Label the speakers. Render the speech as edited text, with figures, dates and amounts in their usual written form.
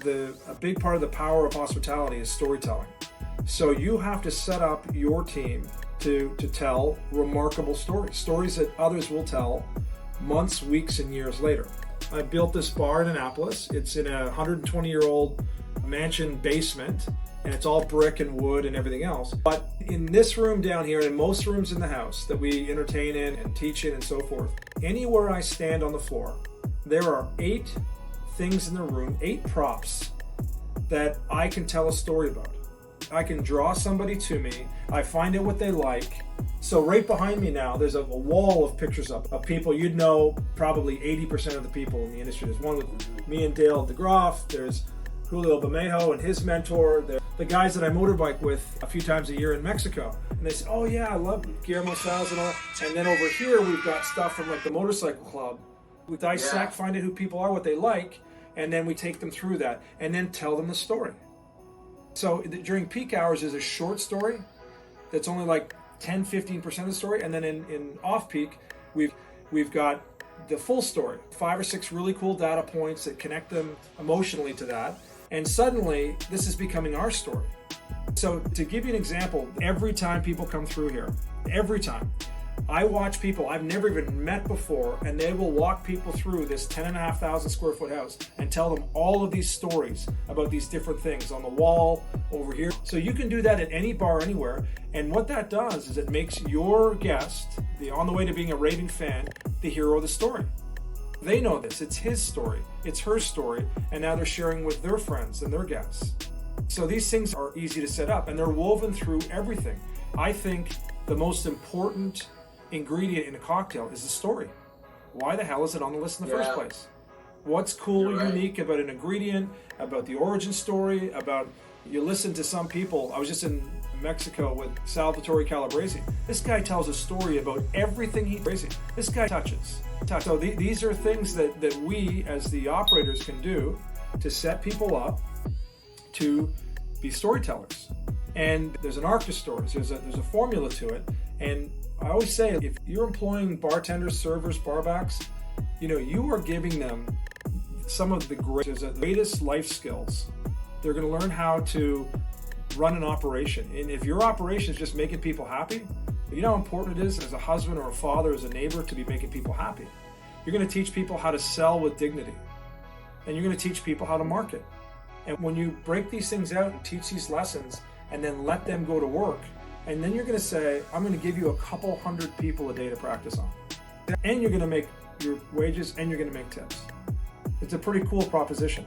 Speaker 1: a big part of the power of hospitality is storytelling. So you have to set up your team to tell remarkable stories that others will tell months, weeks, and years later. I built this bar in Annapolis. It's in a 120-year-old mansion basement, and it's all brick and wood and everything else. But in this room down here, and in most rooms in the house that we entertain in and teach in and so forth, anywhere I stand on the floor, there are 8 things in the room, 8 props that I can tell a story about. I can draw somebody to me, I find out what they like. So right behind me now, there's a wall of pictures up of people you'd know, probably 80% of the people in the industry. There's one with me and Dale DeGroff, there's Julio Bermejo and his mentor, the guys that I motorbike with a few times a year in Mexico. And they say, oh yeah, I love Guillermo Sal's and all that. And then over here, we've got stuff from like the motorcycle club. We dissect, find out who people are, what they like, and then we take them through that and then tell them the story. So during peak hours, there's a short story that's only like 10-15% of the story, and then in off-peak, we've got the full story, 5 or 6 really cool data points that connect them emotionally to that, and suddenly this is becoming our story. So to give you an example, every time people come through here, every time, I watch people I've never even met before, and they will walk people through this 10,500 square foot house and tell them all of these stories about these different things on the wall over here. So you can do that at any bar anywhere. And what that does is it makes your guest, on the way to being a raving fan, the hero of the story. They know this. It's his story. It's her story. And now they're sharing with their friends and their guests. So these things are easy to set up, and they're woven through everything. I think the most important ingredient in a cocktail is the story. Why the hell is it on the list in the first place? What's cool or unique about an ingredient, about the origin story, about, you listen to some people. I was just in Mexico with Salvatore Calabrese. This guy tells a story about everything he crazy. This guy touches. So these are things that we as the operators can do to set people up to be storytellers. And there's an arc to stories. There's a formula to it. And I always say, if you're employing bartenders, servers, barbacks, you are giving them some of the greatest life skills. They're going to learn how to run an operation. And if your operation is just making people happy, you know how important it is as a husband or a father, as a neighbor, to be making people happy. You're going to teach people how to sell with dignity. And you're going to teach people how to market. And when you break these things out and teach these lessons and then let them go to work, and then you're going to say, I'm going to give you a couple hundred people a day to practice on. And you're going to make your wages and you're going to make tips. It's a pretty cool proposition.